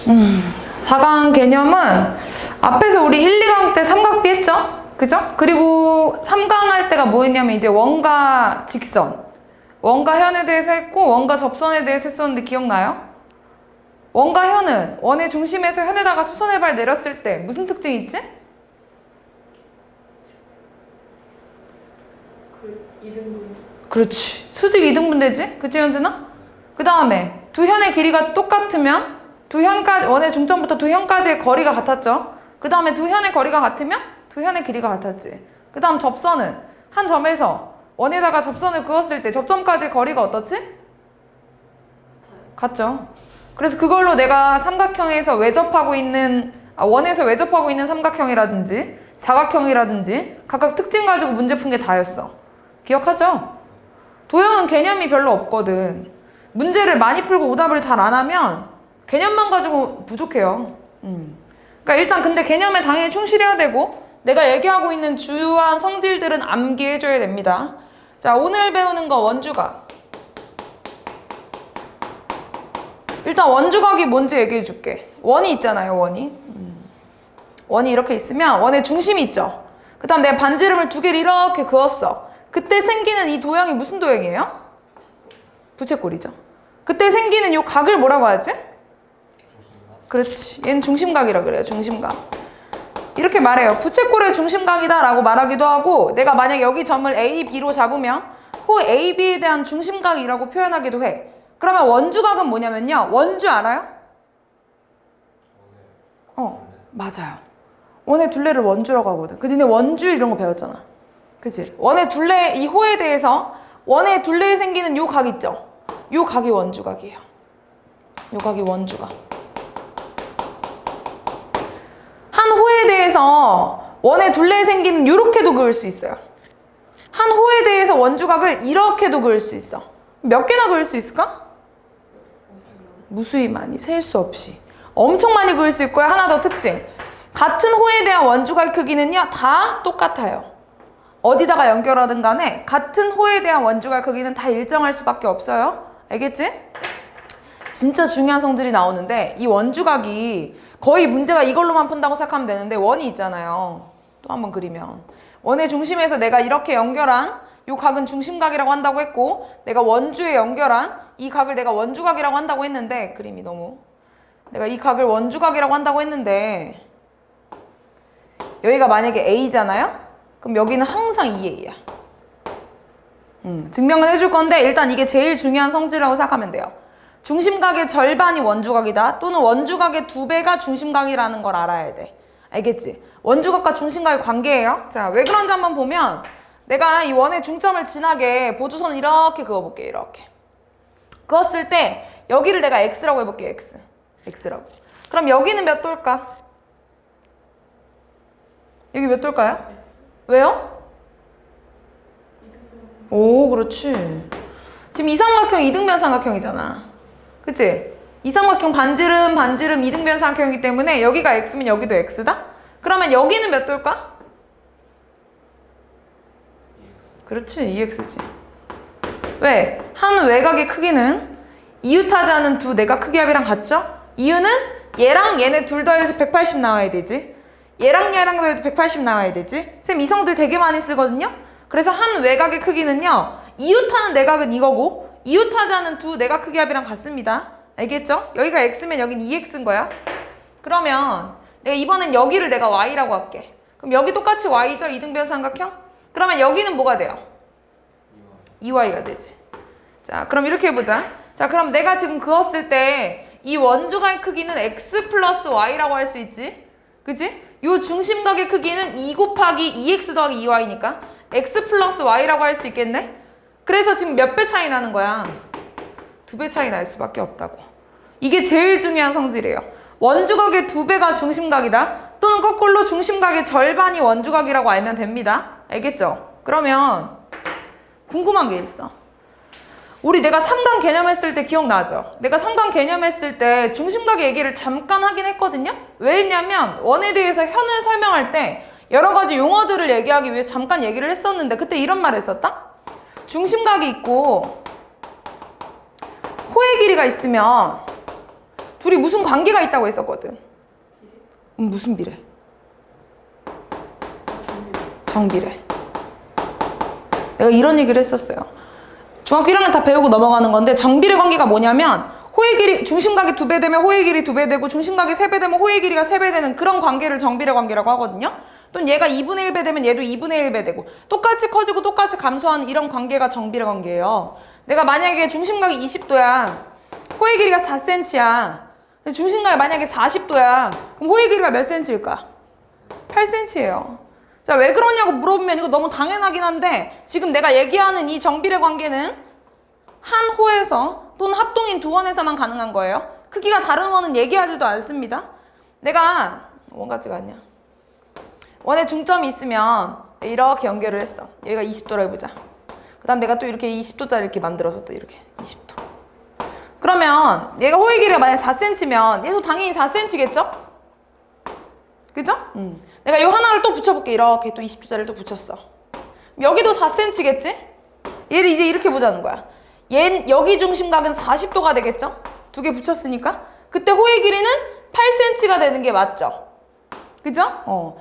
4강 개념은 앞에서 우리 1, 2강 때 삼각비 했죠? 그죠? 그리고 3강 할 때가 뭐였냐면 이제 원과 직선, 원과 현에 대해서 했고 원과 접선에 대해서 했었는데 기억나요? 원과 현은 원의 중심에서 현에다가 수선의 발 내렸을 때 무슨 특징이 있지? 이등분. 그렇지. 수직 이등분되지? 그치 현준아? 그 다음에 두 현의 길이가 똑같으면 두 현까지 원의 중점부터 두 현까지의 거리가 같았죠? 그 다음에 두 현의 거리가 같으면 두 현의 길이가 같았지. 그 다음 접선은 한 점에서 원에다가 접선을 그었을 때 접점까지의 거리가 어떻지? 같죠? 그래서 그걸로 내가 삼각형에서 외접하고 있는 원에서 외접하고 있는 삼각형이라든지 사각형이라든지 각각 특징 가지고 문제 푼 게 다였어. 기억하죠? 도형은 개념이 별로 없거든. 문제를 많이 풀고 오답을 잘 안 하면 개념만 가지고 부족해요. 그러니까 일단 근데 개념에 당연히 충실해야 되고 내가 얘기하고 있는 주요한 성질들은 암기해줘야 됩니다. 자, 오늘 배우는 거 원주각. 일단 원주각이 뭔지 얘기해 줄게. 원이 있잖아요, 원이. 원이 이렇게 있으면 원의 중심이 있죠. 그 다음 내가 반지름을 두 개를 이렇게 그었어. 그때 생기는 이 도형이 무슨 도형이에요? 부채꼴이죠. 그때 생기는 이 각을 뭐라고 하지? 그렇지. 얘는 중심각이라 그래요, 중심각. 이렇게 말해요. 부채꼴의 중심각이다 라고 말하기도 하고 내가 만약 여기 점을 A, B로 잡으면 호 A, B에 대한 중심각이라고 표현하기도 해. 그러면 원주각은 뭐냐면요. 원주 알아요? 맞아요. 원의 둘레를 원주라고 하거든. 그 니네 원주 이런 거 배웠잖아. 그치? 원의 둘레, 이 호에 대해서 원의 둘레에 생기는 요 각 있죠? 요 각이 원주각이에요. 요 각이 원주각. 한 호에 대해서 원의 둘레에 생기는 요렇게도 그을 수 있어요. 한 호에 대해서 원주각을 이렇게도 그을 수 있어. 몇 개나 그을 수 있을까? 무수히 많이, 셀 수 없이. 엄청 많이 그을 수 있고요. 하나 더 특징. 같은 호에 대한 원주각의 크기는요, 다 똑같아요. 어디다가 연결하든 간에 같은 호에 대한 원주각의 크기는 다 일정할 수밖에 없어요. 알겠지? 진짜 중요한 성질이 나오는데 이 원주각이 거의 문제가 이걸로만 푼다고 생각하면 되는데 원이 있잖아요. 또 한번 그리면 원의 중심에서 내가 이렇게 연결한 이 각은 중심각이라고 한다고 했고 내가 원주에 연결한 이 각을 내가 원주각이라고 한다고 했는데 그림이 너무 내가 이 각을 원주각이라고 한다고 했는데 여기가 만약에 A잖아요? 그럼 여기는 항상 2A야. 증명을 해줄 건데 일단 이게 제일 중요한 성질이라고 생각하면 돼요. 중심각의 절반이 원주각이다 또는 원주각의 2배가 중심각이라는 걸 알아야 돼. 알겠지? 원주각과 중심각의 관계예요. 자, 왜 그런지 한번 보면 내가 이 원의 중점을 지나게 보조선을 이렇게 그어볼게. 이렇게 그었을 때 여기를 내가 X라고 해볼게. X. X라고. 그럼 여기는 몇 도일까? 여기 몇 도일까요? 왜요? 오, 그렇지. 지금 이 삼각형 이등변 삼각형이잖아. 그치? 이 삼각형 반지름 이등변 삼각형이기 때문에 여기가 X면 여기도 X다? 그러면 여기는 몇 도일까? 그렇지, 2X지. 왜? 한 외곽의 크기는 이웃하지 않은 두 내각 크기 합이랑 같죠? 이유는 얘랑 얘네 둘 더해서 180 나와야 되지. 얘랑 얘랑 더해도 180 나와야 되지. 쌤 이성들 되게 많이 쓰거든요. 그래서 한 외곽의 크기는요. 이웃하는 내각은 이거고 이웃하지 않은 두 내각 크기 합이랑 같습니다. 알겠죠? 여기가 X면 여긴 2X인 거야. 그러면 내가 이번엔 여기를 내가 Y라고 할게. 그럼 여기 똑같이 Y죠? 이등변 삼각형? 그러면 여기는 뭐가 돼요? 2Y가 되지. 자, 그럼 이렇게 해보자. 자, 그럼 내가 지금 그었을 때 이 원주각의 크기는 X 플러스 Y라고 할 수 있지? 그치? 요 중심각의 크기는 2 곱하기 2X 더하기 2Y니까 X 플러스 Y라고 할 수 있겠네? 그래서 지금 몇 배 차이 나는 거야? 2배 차이 날 수밖에 없다고. 이게 제일 중요한 성질이에요. 원주각의 2배가 중심각이다. 또는 거꾸로 중심각의 절반이 원주각이라고 알면 됩니다. 알겠죠? 그러면 궁금한 게 있어. 우리 내가 3강 개념했을 때 기억나죠? 내가 3강 개념했을 때 중심각의 얘기를 잠깐 하긴 했거든요? 왜 했냐면 원에 대해서 현을 설명할 때 여러 가지 용어들을 얘기하기 위해서 잠깐 얘기를 했었는데 그때 이런 말 했었다? 중심각이 있고 호의 길이가 있으면 둘이 무슨 관계가 있다고 했었거든. 무슨 비례? 정비례. 내가 이런 얘기를 했었어요. 중학교 1학년 다 배우고 넘어가는 건데 정비례 관계가 뭐냐면 호의 길이 중심각이 2배 되면 호의 길이 2배 되고 중심각이 3배 되면 호의 길이가 3배 되는 그런 관계를 정비례 관계라고 하거든요. 또는 얘가 2분의 1배 되면 얘도 2분의 1배 되고 똑같이 커지고 똑같이 감소하는 이런 관계가 정비례 관계예요. 내가 만약에 중심각이 20도야. 호의 길이가 4cm야. 근데 중심각이 만약에 40도야. 그럼 호의 길이가 몇 cm일까? 8cm예요. 자, 왜 그러냐고 물어보면 이거 너무 당연하긴 한데 지금 내가 얘기하는 이 정비례 관계는 한 호에서 또는 합동인 두 원에서만 가능한 거예요. 크기가 다른 원은 얘기하지도 않습니다. 내가 원까지가 아니야. 원에 중점이 있으면 이렇게 연결을 했어. 얘가 20도라 해보자. 그 다음 내가 또 이렇게 20도짜리 이렇게 만들어서 또 이렇게 20도. 그러면 얘가 호의 길이가 만약 4cm면 얘도 당연히 4cm겠죠? 그죠? 내가 이 하나를 또 붙여볼게. 이렇게 또 20도짜리를 또 붙였어. 여기도 4cm겠지? 얘를 이제 이렇게 보자는 거야. 여기 중심각은 40도가 되겠죠? 2개 붙였으니까. 그때 호의 길이는 8cm가 되는 게 맞죠? 그죠?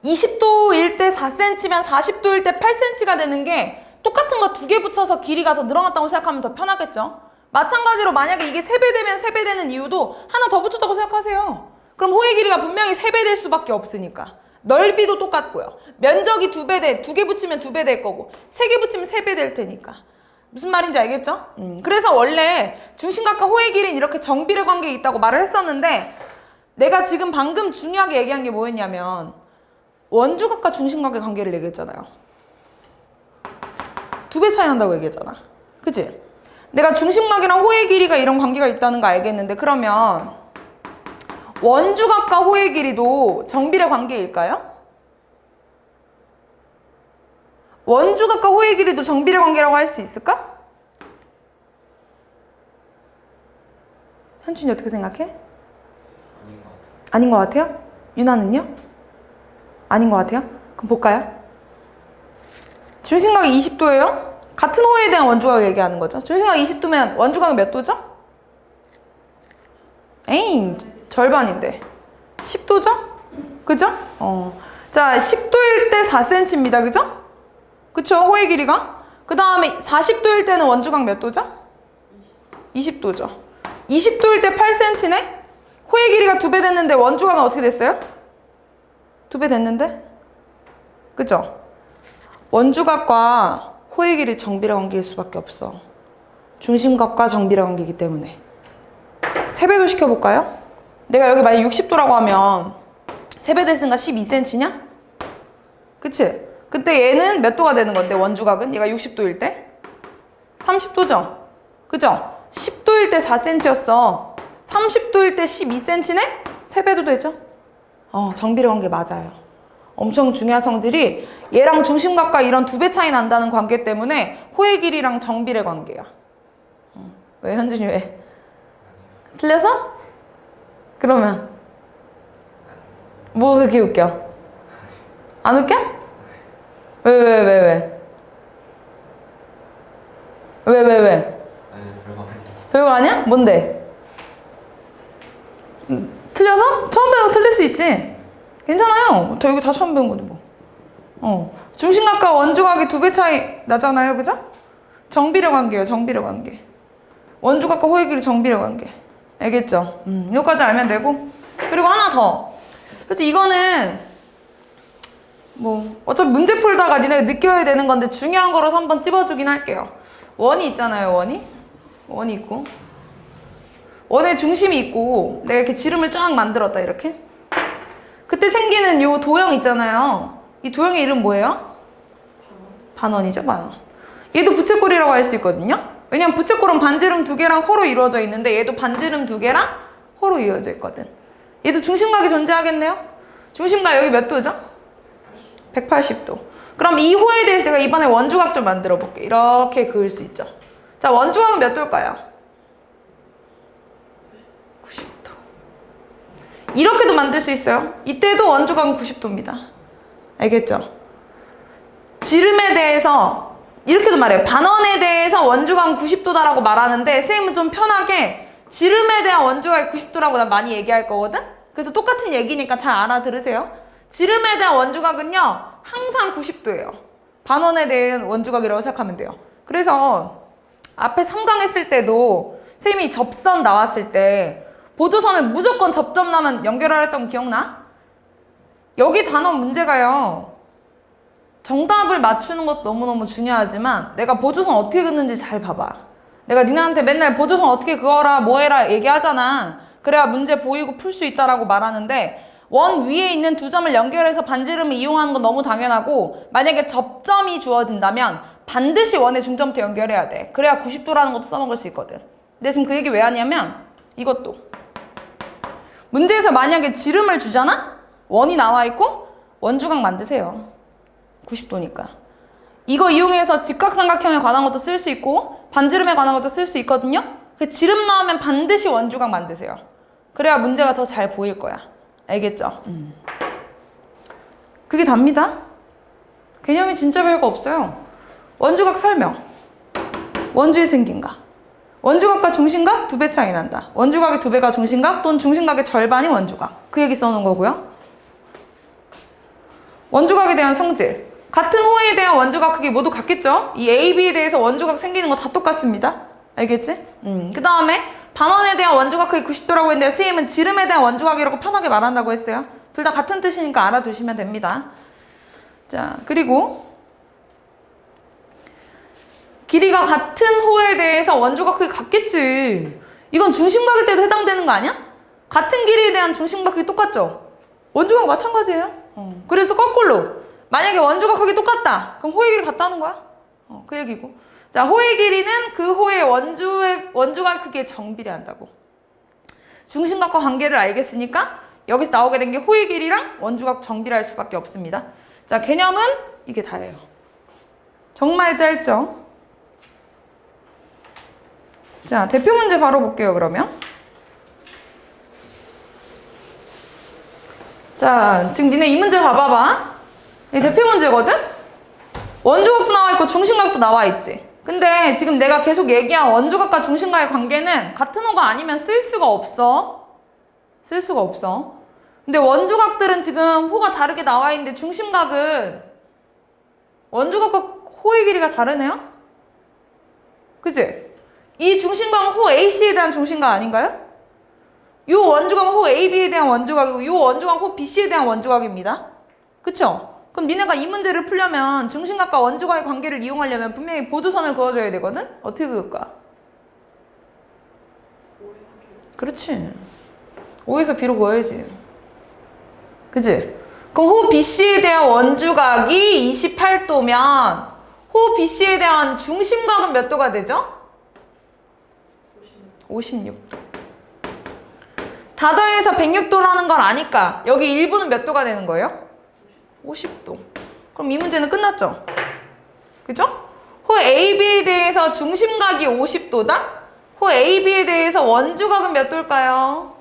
20도일 때 4cm면 40도일 때 8cm가 되는 게 똑같은 거 2개 붙여서 길이가 더 늘어났다고 생각하면 더 편하겠죠? 마찬가지로 만약에 이게 3배 되면 3배 되는 이유도 하나 더 붙였다고 생각하세요. 그럼 호의 길이가 분명히 3배 될 수밖에 없으니까. 넓이도 똑같고요. 면적이 2개 붙이면 2배 될 거고 3개 붙이면 3배 될 테니까. 무슨 말인지 알겠죠? 그래서 원래 중심각과 호의 길이는 이렇게 정비례 관계에 있다고 말을 했었는데 내가 지금 방금 중요하게 얘기한 게 뭐였냐면 원주각과 중심각의 관계를 얘기했잖아요. 2배 차이 난다고 얘기했잖아. 그치? 내가 중심각이랑 호의 길이가 이런 관계가 있다는 거 알겠는데 그러면 원주각과 호의 길이도 정비례 관계일까요? 원주각과 호의 길이도 정비례 관계라고 할 수 있을까? 현준이 어떻게 생각해? 아닌 것 같아요? 유나는요? 아닌 것 같아요? 그럼 볼까요? 중심각이 20도예요? 같은 호에 대한 원주각을 얘기하는 거죠. 중심각이 20도면 원주각이 몇 도죠? 에잉, 절반인데 10도죠? 그죠? 자, 10도일 때 4cm입니다. 그죠? 그쵸? 호의 길이가. 그 다음에 40도일 때는 원주각 몇 도죠? 20도죠. 20도일 때 8cm네? 호의 길이가 2배 됐는데 원주각은 어떻게 됐어요? 2배 됐는데? 그죠? 원주각과 호의 길이 정비례 관계일 수밖에 없어. 중심각과 정비례 관계이기 때문에. 3배도 시켜볼까요? 내가 여기 만약 60도라고 하면 3배 됐으니까 12cm냐? 그치? 그때 얘는 몇 도가 되는 건데 원주각은? 얘가 60도일 때? 30도죠? 그죠? 10도일 때 4cm였어. 30도일 때 12cm네? 3배도 되죠? 정비례 관계 맞아요. 엄청 중요한 성질이 얘랑 중심각과 이런 2배 차이 난다는 관계 때문에 호의 길이랑 정비례 관계야. 왜 현준이 왜? 틀려서? 그러면 뭐 그렇게 웃겨? 안 웃겨? 왜? 아니 별거 아니야. 별거 아니야? 뭔데? 틀려서? 처음 배우고 틀릴 수 있지? 괜찮아요. 저 이거 다 처음 배운 건데 뭐. 중심각과 원주각이 2배 차이 나잖아요. 그죠? 정비례 관계예요. 정비례 관계. 원주각과 호의 길이 정비례 관계. 알겠죠? 여기까지 알면 되고. 그리고 하나 더. 그래서 이거는 뭐 어차피 문제 풀다가 니네가 느껴야 되는 건데 중요한 거라서 한번 찝어주긴 할게요. 원이 있잖아요. 원이 있고 원의 중심이 있고 내가 이렇게 지름을 쫙 만들었다 이렇게. 그때 생기는 요 도형 있잖아요. 이 도형의 이름 뭐예요? 반원이죠. 반원. 얘도 부채꼴이라고 할 수 있거든요. 왜냐면 부채꼴은 반지름 2개랑 호로 이루어져 있는데 얘도 반지름 2개랑 호로 이루어져 있거든. 얘도 중심각이 존재하겠네요. 중심각 여기 몇 도죠? 180도. 그럼 이 호에 대해서 내가 이번에 원주각 좀 만들어 볼게. 이렇게 그을 수 있죠. 자, 원주각은 몇 도일까요? 90도. 이렇게도 만들 수 있어요. 이때도 원주각은 90도입니다. 알겠죠? 지름에 대해서 이렇게도 말해요. 반원에 대해서 원주각은 90도다라고 말하는데 선생님은 좀 편하게 지름에 대한 원주각이 90도라고 난 많이 얘기할 거거든? 그래서 똑같은 얘기니까 잘 알아들으세요. 지름에 대한 원주각은요, 항상 90도예요. 반원에 대한 원주각이라고 생각하면 돼요. 그래서 앞에 3강 했을 때도 선생님이 접선 나왔을 때 보조선을 무조건 접점 나면 연결하라 했던 거 기억나? 여기 단원 문제가요. 정답을 맞추는 것도 너무너무 중요하지만 내가 보조선 어떻게 긋는지 잘 봐봐. 내가 니네한테 맨날 보조선 어떻게 그어라 뭐 해라 얘기하잖아. 그래야 문제 보이고 풀 수 있다라고 말하는데 원 위에 있는 두 점을 연결해서 반지름을 이용하는 건 너무 당연하고 만약에 접점이 주어진다면 반드시 원의 중점부터 연결해야 돼. 그래야 90도라는 것도 써먹을 수 있거든. 근데 지금 그 얘기 왜 하냐면 이것도 문제에서 만약에 지름을 주잖아? 원이 나와 있고 원주각 만드세요. 90도니까. 이거 이용해서 직각삼각형에 관한 것도 쓸 수 있고 반지름에 관한 것도 쓸 수 있거든요. 그 지름 나오면 반드시 원주각 만드세요. 그래야 문제가 더 잘 보일 거야. 알겠죠? 그게 답니다. 개념이 진짜 별거 없어요. 원주각 설명. 원주의 생긴각. 원주각과 중심각 2배 차이 난다. 원주각의 2배가 중심각 또는 중심각의 절반이 원주각. 그 얘기 써놓은 거고요. 원주각에 대한 성질. 같은 호에 대한 원주각 크기 모두 같겠죠? 이 A, B에 대해서 원주각 생기는 거 다 똑같습니다. 알겠지? 그 다음에 반원에 대한 원주각 크기 90도라고 했는데 선생님은 지름에 대한 원주각이라고 편하게 말한다고 했어요. 둘 다 같은 뜻이니까 알아두시면 됩니다. 자, 그리고 길이가 같은 호에 대해서 원주각 크기 같겠지. 이건 중심각일 때도 해당되는 거 아니야? 같은 길이에 대한 중심각 크기 똑같죠? 원주각 마찬가지예요. 그래서 거꾸로 만약에 원주각 크기 똑같다. 그럼 호의 길이 같다는 거야. 그 얘기고. 자, 호의 길이는 그 호의 원주각 크기에 정비례한다고. 중심각과 관계를 알겠으니까 여기서 나오게 된 게 호의 길이랑 원주각 정비례할 수밖에 없습니다. 자, 개념은 이게 다예요. 정말 짧죠? 자, 대표 문제 바로 볼게요, 그러면. 자, 지금 니네 이 문제 봐봐봐. 이 대표 문제거든? 원주각도 나와 있고 중심각도 나와 있지. 근데 지금 내가 계속 얘기한 원주각과 중심각의 관계는 같은 호가 아니면 쓸 수가 없어. 쓸 수가 없어. 근데 원주각들은 지금 호가 다르게 나와 있는데 중심각은 원주각과 호의 길이가 다르네요? 그치? 이 중심각은 호 AC에 대한 중심각 아닌가요? 이 원주각은 호 AB에 대한 원주각이고 이 원주각은 호 BC에 대한 원주각입니다. 그쵸? 그럼 니네가 이 문제를 풀려면 중심각과 원주각의 관계를 이용하려면 분명히 보조선을 그어줘야 되거든? 어떻게 그을까? 그렇지. O에서 B로 그어야지. 그치? 그럼 호 BC에 대한 원주각이 28도면 호 BC에 대한 중심각은 몇 도가 되죠? 56도. 다 더해서 106도라는 걸 아니까 여기 일부는 몇 도가 되는 거예요? 50도. 그럼 이 문제는 끝났죠? 그죠? 호 AB에 대해서 중심각이 50도다? 호 AB에 대해서 원주각은 몇 도일까요?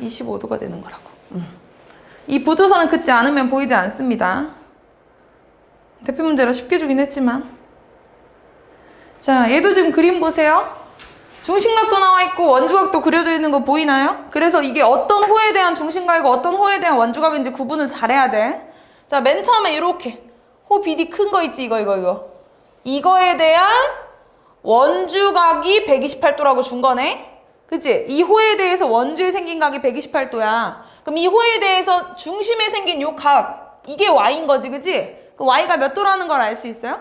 25도가 되는 거라고. 이 보조선은 긋지 않으면 보이지 않습니다. 대표 문제라 쉽게 주긴 했지만. 자, 얘도 지금 그림 보세요. 중심각도 나와 있고 원주각도 그려져 있는 거 보이나요? 그래서 이게 어떤 호에 대한 중심각이고 어떤 호에 대한 원주각인지 구분을 잘해야 돼. 자, 맨 처음에 이렇게 호 BD 큰 거 있지? 이거. 이거에 대한 원주각이 128도라고 준 거네? 그치? 이 호에 대해서 원주에 생긴 각이 128도야. 그럼 이 호에 대해서 중심에 생긴 요 각, 이게 Y인 거지, 그치? 그 Y가 몇 도라는 걸 알 수 있어요?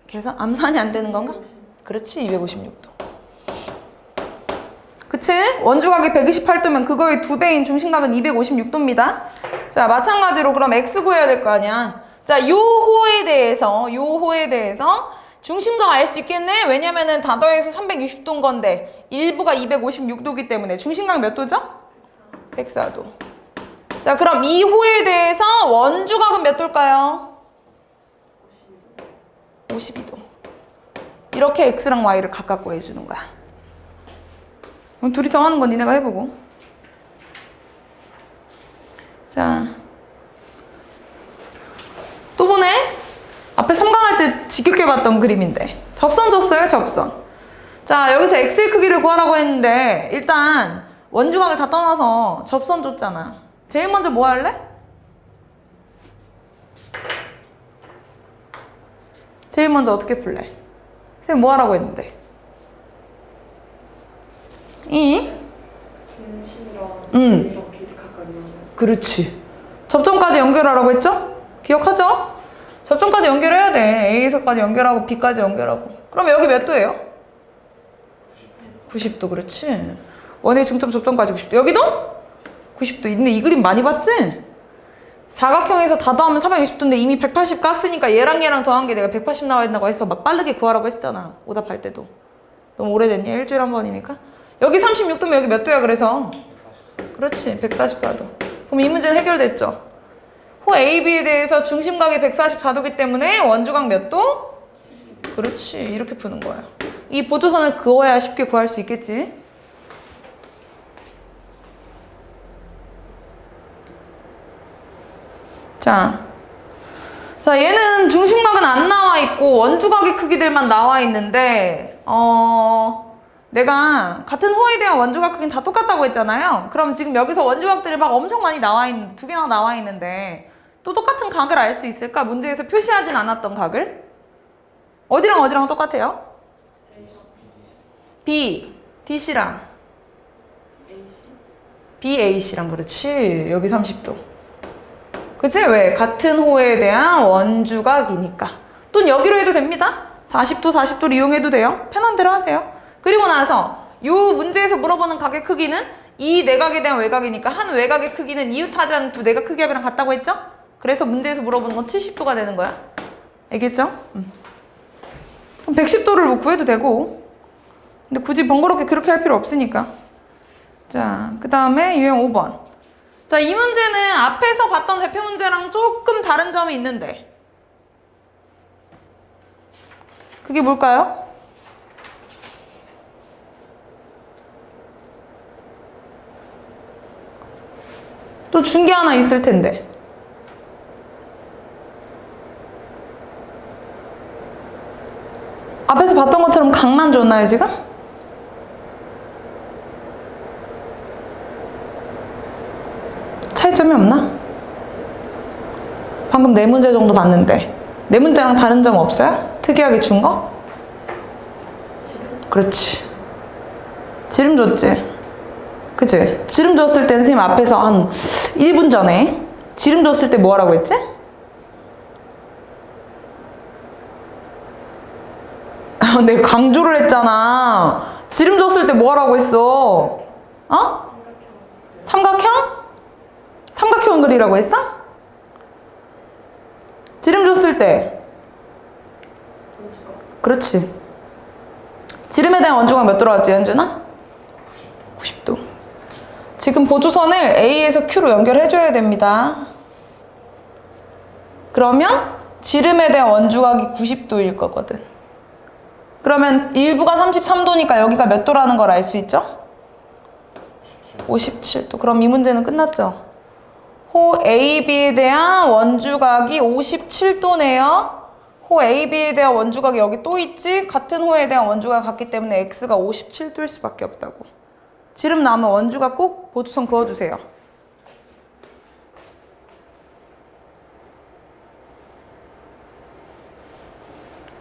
계산? 암산이 안 되는 건가? 그렇지, 256도. 그치? 원주각이 128도면 그거의 2배인 중심각은 256도입니다. 자, 마찬가지로 그럼 X 구해야 될 거 아니야. 자, 요 호에 대해서 중심각 알 수 있겠네? 왜냐면은 다 더해서 360도인 건데 일부가 256도이기 때문에 중심각 몇 도죠? 104도. 자, 그럼 이 호에 대해서 원주각은 몇 도일까요? 52도. 이렇게 X랑 Y를 각각 구해주는 거야. 그럼 둘이 더하는 건 니네가 해보고. 자, 또 보네? 앞에 3강 할 때 지겹게 봤던 그림인데. 접선 줬어요, 접선. 자, 여기서 x의 크기를 구하라고 했는데 일단 원주각을 다 떠나서 접선 줬잖아. 제일 먼저 뭐 할래? 제일 먼저 어떻게 풀래? 선생님 뭐 하라고 했는데? 중심이랑 길이 가까이 나는. 그렇지. 접점까지 연결하라고 했죠? 기억하죠? 접점까지 연결해야 돼. A에서까지 연결하고 B까지 연결하고. 그럼 여기 몇 도예요? 90도. 그렇지. 원의 중점 접점까지 90도. 여기도 90도. 근데 이 그림 많이 봤지? 사각형에서 다 더하면 360도인데 이미 180 깠으니까 얘랑 더한 게 내가 180 나와 있다고 해서 막 빠르게 구하라고 했잖아. 오답할 때도. 너무 오래됐냐? 일주일에 한 번이니까. 여기 36도면 여기 몇 도야 그래서? 그렇지. 144도. 그럼 이 문제는 해결됐죠? 호 AB에 대해서 중심각이 144도기 때문에 원주각 몇 도? 그렇지. 이렇게 푸는 거야. 이 보조선을 그어야 쉽게 구할 수 있겠지? 자, 얘는 중심각은 안 나와 있고 원주각의 크기들만 나와 있는데 내가 같은 호에 대한 원주각 크기는 다 똑같다고 했잖아요. 그럼 지금 여기서 원주각들이 막 엄청 많이 나와 있는, 두 개나 나와 있는데 또 똑같은 각을 알 수 있을까? 문제에서 표시하진 않았던 각을. 어디랑 똑같아요? B, DC랑 BAC랑. 그렇지. 여기 30도. 그치? 왜? 같은 호에 대한 원주각이니까. 또는 여기로 해도 됩니다. 40도를 이용해도 돼요. 편한 대로 하세요. 그리고 나서 이 문제에서 물어보는 각의 크기는 이 내각에 대한 외곽이니까 한 외곽의 크기는 이웃하지 않는 두 내각 크기합이랑 같다고 했죠? 그래서 문제에서 물어보는 건 70도가 되는 거야. 알겠죠? 그럼 110도를 뭐 구해도 되고. 근데 굳이 번거롭게 그렇게 할 필요 없으니까. 자, 그 다음에 유형 5번. 자, 이 문제는 앞에서 봤던 대표 문제랑 조금 다른 점이 있는데 그게 뭘까요? 또 준 게 하나 있을 텐데. 앞에서 봤던 것처럼 각만 줬나요, 지금? 차이점이 없나? 방금 4문제 정도 봤는데 4문제랑 다른 점 없어요? 특이하게 준 거? 그렇지. 지름 줬지? 그치? 지름 줬을 때 선생님 앞에서 한 1분 전에 지름 줬을 때 뭐 하라고 했지? 내가 강조를 했잖아. 지름 줬을 때 뭐 하라고 했어? 어? 삼각형? 삼각형 그리라고 했어? 지름 줬을 때. 그렇지. 지름에 대한 원주각 몇 도로 왔지, 현준아? 90도. 지금 보조선을 A에서 Q로 연결해줘야 됩니다. 그러면 지름에 대한 원주각이 90도일 거거든. 그러면 일부가 33도니까 여기가 몇 도라는 걸 알 수 있죠? 57도. 그럼 이 문제는 끝났죠? 호 AB에 대한 원주각이 57도네요. 호 AB에 대한 원주각이 여기 또 있지? 같은 호에 대한 원주각이 같기 때문에 X가 57도일 수밖에 없다고. 지름 나오면 원주각 꼭 보조선 그어주세요.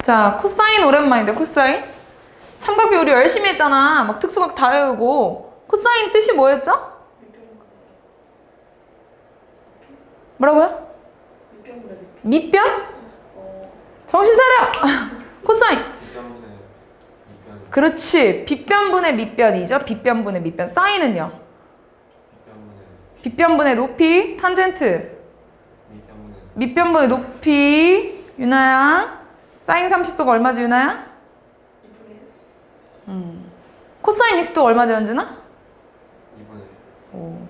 자, 코사인 오랜만인데 코사인? 삼각비 우리 열심히 했잖아. 막 특수각 다 외우고. 코사인 뜻이 뭐였죠? 뭐라고요? 밑변? 정신 차려! 코사인. 그렇지. 빗변분의 밑변이죠. 빗변분의 밑변. 사인은요? 빗변분의 높이. 탄젠트. 밑변분의 높이. 유나야. 사인 30도가 얼마지, 유나야? 코사인 60도가 얼마지, 현진아?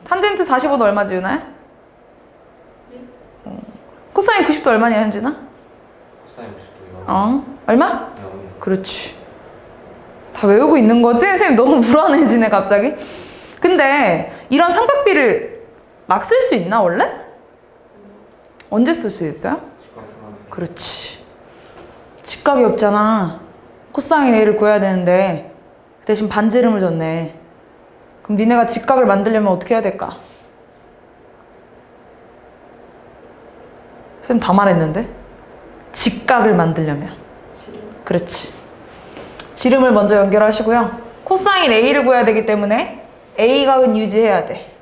탄젠트 45도 얼마지, 유나야? 코사인 90도 얼마냐, 현진아? 코사인 90도 얼마? 그렇지. 다 외우고 있는 거지? 선생님 너무 불안해지네 갑자기. 근데 이런 삼각비를 막 쓸 수 있나 원래? 언제 쓸 수 있어요? 그렇지. 직각이 없잖아. 코사인 A를 구해야 되는데 대신 반지름을 줬네. 그럼 니네가 직각을 만들려면 어떻게 해야 될까? 쌤 다 말했는데? 직각을 만들려면. 그렇지. 지름을 먼저 연결하시고요. 코사인 A를 구해야 되기 때문에 A각은 유지해야 돼.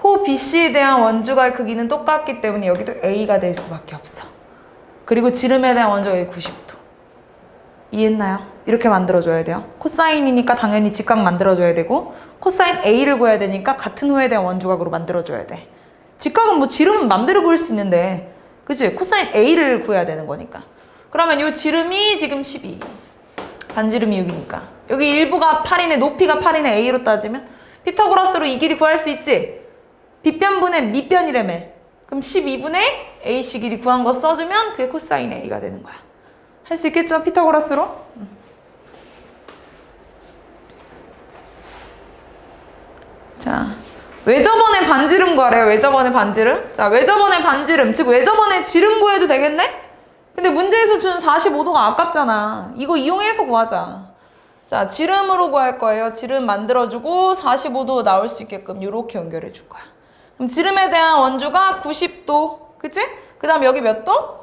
호 BC에 대한 원주각의 크기는 똑같기 때문에 여기도 A가 될 수밖에 없어. 그리고 지름에 대한 원주각이 90도. 이해했나요? 이렇게 만들어줘야 돼요. 코사인이니까 당연히 직각 만들어줘야 되고 코사인 A를 구해야 되니까 같은 호에 대한 원주각으로 만들어줘야 돼. 직각은 뭐 지름은 맘대로 구할 수 있는데 그치? 코사인 A를 구해야 되는 거니까. 그러면 이 지름이 지금 12. 반지름이 6이니까. 여기 일부가 8이네, 높이가 8이네, A로 따지면 피타고라스로 이 길이 구할 수 있지? 빗변분의 밑변이라며. 그럼 12분의 AC 길이 구한 거 써주면 그게 코사인 A가 되는 거야. 할 수 있겠죠? 피타고라스로? 자, 외접원의 반지름 구하래요. 외접원의 반지름. 자, 외접원의 반지름, 즉 외접원의 지름 구해도 되겠네? 근데 문제에서 준 45도가 아깝잖아. 이거 이용해서 구하자. 자, 지름으로 구할 거예요. 지름 만들어주고 45도 나올 수 있게끔 이렇게 연결해 줄 거야. 그럼 지름에 대한 원주가 90도. 그치? 그 다음 여기 몇 도?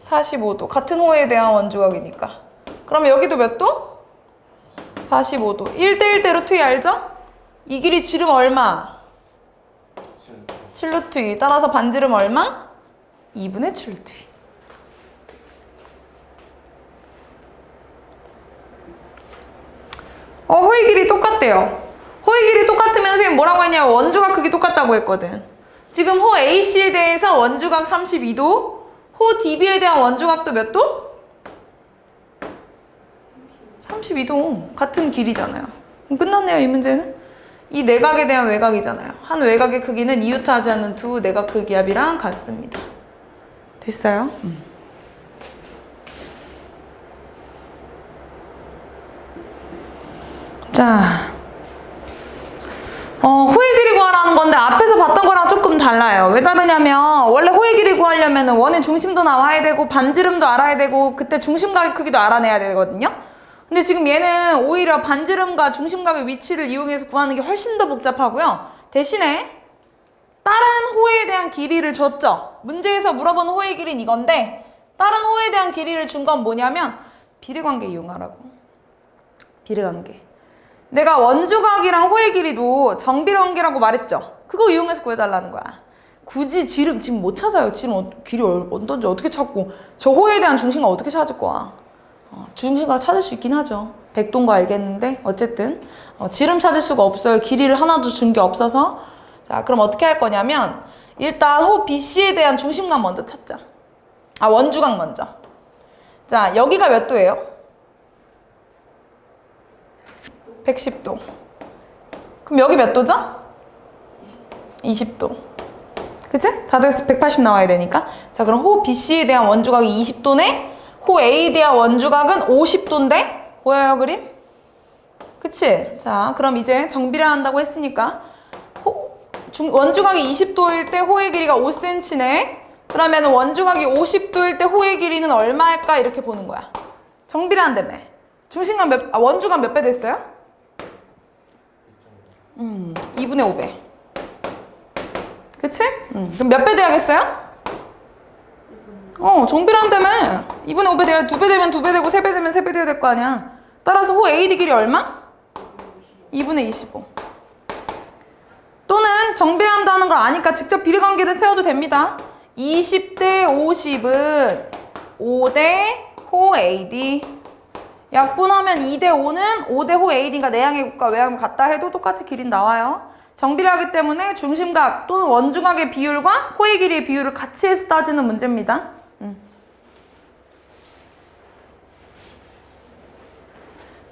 45도. 같은 호에 대한 원주각이니까. 그럼 여기도 몇 도? 45도. 1대1대로 투이 알죠? 이 길이 지름 얼마? 7루트 2. 따라서 반지름 얼마? 2분의 7루트 2. 호의 길이 똑같대요. 호의 길이 똑같으면 선생님 뭐라고 했냐면 원주각 크기 똑같다고 했거든. 지금 호 AC에 대해서 원주각 32도, 호 DB에 대한 원주각도 몇 도? 32도. 같은 길이잖아요. 그럼 끝났네요, 이 문제는. 이 내각에 대한 외각이잖아요. 한 외각의 크기는 이웃하지 않는 두 내각 크기 합이랑 같습니다. 됐어요? 자, 호의 길이 구하라는 건데 앞에서 봤던 거랑 조금 달라요. 왜 다르냐면 원래 호의 길이 구하려면 원의 중심도 나와야 되고 반지름도 알아야 되고 그때 중심각의 크기도 알아내야 되거든요. 근데 지금 얘는 오히려 반지름과 중심각의 위치를 이용해서 구하는 게 훨씬 더 복잡하고요. 대신에 다른 호에 대한 길이를 줬죠. 문제에서 물어본 호의 길이는 이건데 다른 호에 대한 길이를 준 건 뭐냐면 비례관계 이용하라고. 비례관계. 내가 원주각이랑 호의 길이도 정비례관계라고 말했죠. 그거 이용해서 구해달라는 거야. 굳이 지름 지금 못 찾아요. 지름 길이 어떤지 어떻게 찾고 저 호에 대한 중심각 어떻게 찾을 거야. 중심각 찾을 수 있긴 하죠. 백도인 거 알겠는데 어쨌든 지름 찾을 수가 없어요. 길이를 하나도 준 게 없어서. 자, 그럼 어떻게 할 거냐면 일단 호 BC에 대한 중심각 먼저 찾자. 원주각 먼저. 자, 여기가 몇 도예요? 110도. 그럼 여기 몇 도죠? 20도. 그치? 다들 180 나와야 되니까. 자, 그럼 호 BC에 대한 원주각이 20도네? 호 A에 대한 원주각은 50도인데? 보여요, 그림? 그치? 자, 그럼 이제 정비례한다고 했으니까 원주각이 20도일 때 호의 길이가 5cm네? 그러면 원주각이 50도일 때 호의 길이는 얼마일까? 이렇게 보는 거야. 정비례한다며. 중심각 원주각 몇 배 됐어요? 2분의 5배. 그치? 그럼 몇 배 돼야겠어요? 정비례한다며. 2분의 5배 돼야 2배 되면 2배 되고 3배 되면 3배 돼야 될 거 아니야. 따라서 호 AD 길이 얼마? 2분의 25. 또는 정비례한다는 걸 아니까 직접 비례관계를 세워도 됩니다. 20대 50은 5대 호 AD. 약분하면 2대 5는 5대 호 AD가 내향의 곱과 외향의 같다 해도 똑같이 길이 나와요. 정비례하기 때문에 중심각 또는 원주각의 비율과 호의 길이의 비율을 같이 해서 따지는 문제입니다.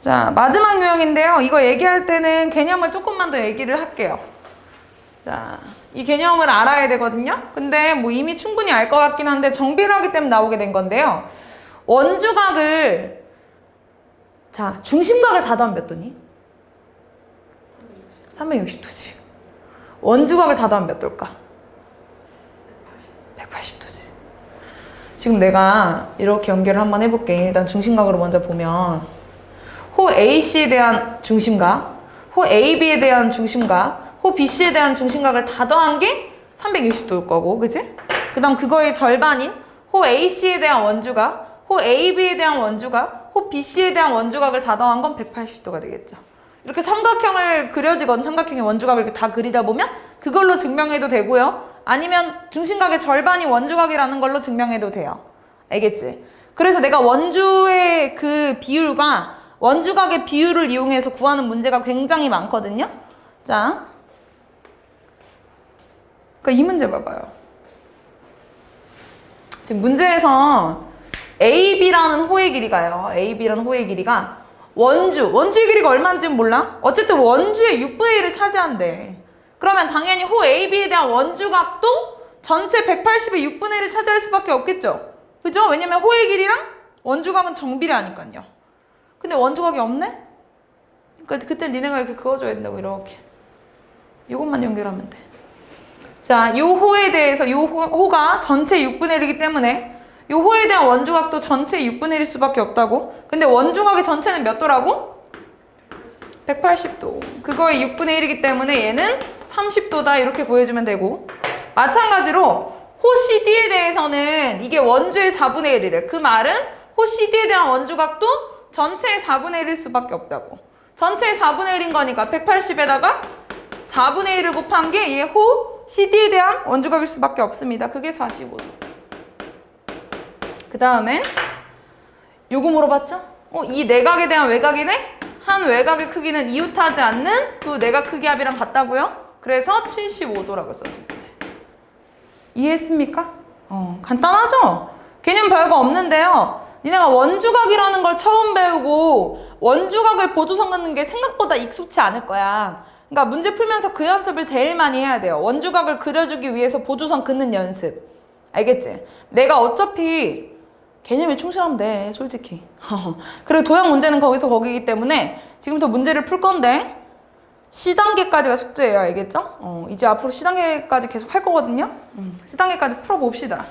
자, 마지막 유형인데요. 이거 얘기할 때는 개념을 조금만 더 얘기를 할게요. 자, 이 개념을 알아야 되거든요. 근데 뭐 이미 충분히 알 것 같긴 한데 정비를 하기 때문에 나오게 된 건데요. 원주각을 자, 중심각을 다 더하면 몇 도니? 360도지. 원주각을 다 더하면 몇 도일까? 180도지. 지금 내가 이렇게 연결을 한번 해볼게. 일단 중심각으로 먼저 보면 호 AC에 대한 중심각, 호 AB에 대한 중심각, 호 BC에 대한 중심각을 다 더한 게 360도일 거고, 그치? 그 다음 그거의 절반인 호 AC에 대한 원주각, 호 AB에 대한 원주각, 호 BC에 대한 원주각을 다 더한 건 180도가 되겠죠. 이렇게 삼각형을 그려지건 삼각형의 원주각을 이렇게 다 그리다 보면 그걸로 증명해도 되고요. 아니면 중심각의 절반이 원주각이라는 걸로 증명해도 돼요. 알겠지? 그래서 내가 원주의 그 비율과 원주각의 비율을 이용해서 구하는 문제가 굉장히 많거든요. 자, 그러니까 이 문제 봐봐요. 지금 문제에서 AB라는 호의 길이가요. AB라는 호의 길이가 원주의 길이가 얼마인지는 몰라? 어쨌든 원주의 6분의 1을 차지한대. 그러면 당연히 호 AB에 대한 원주각도 전체 180의 6분의 1을 차지할 수밖에 없겠죠? 그죠? 왜냐면 호의 길이랑 원주각은 정비례하니까요. 근데 원주각이 없네? 그러니까 그때 니네가 이렇게 그어줘야 된다고, 이렇게. 이것만 연결하면 돼. 자, 요 호에 대해서, 요 호가 전체 6분의 1이기 때문에 요 호에 대한 원주각도 전체 6분의 1일 수밖에 없다고? 근데 원주각의 전체는 몇 도라고? 180도. 그거의 6분의 1이기 때문에 얘는 30도다. 이렇게 구해주면 되고. 마찬가지로 호 CD에 대해서는 이게 원주의 4분의 1이래. 그 말은 호 CD에 대한 원주각도 전체의 4분의 1일 수밖에 없다고. 전체의 4분의 1인 거니까 180에다가 4분의 1을 곱한 게 얘 호 CD에 대한 원주각일 수밖에 없습니다. 그게 45도. 그 다음에 요거 물어봤죠? 이 내각에 대한 외곽이네? 한 외곽의 크기는 이웃하지 않는 두 내각 크기 합이랑 같다고요? 그래서 75도라고 써주면 돼. 이해했습니까? 간단하죠? 개념 별거 없는데요. 니네가 원주각이라는 걸 처음 배우고 원주각을 보조선 긋는 게 생각보다 익숙치 않을 거야. 그러니까 문제 풀면서 그 연습을 제일 많이 해야 돼요. 원주각을 그려주기 위해서 보조선 긋는 연습. 알겠지? 내가 어차피 개념에 충실하면 돼, 솔직히. 그리고 도형 문제는 거기서 거기이기 때문에 지금부터 문제를 풀 건데 C단계까지가 숙제예요. 알겠죠? 이제 앞으로 C단계까지 계속 할 거거든요. C단계까지 풀어봅시다.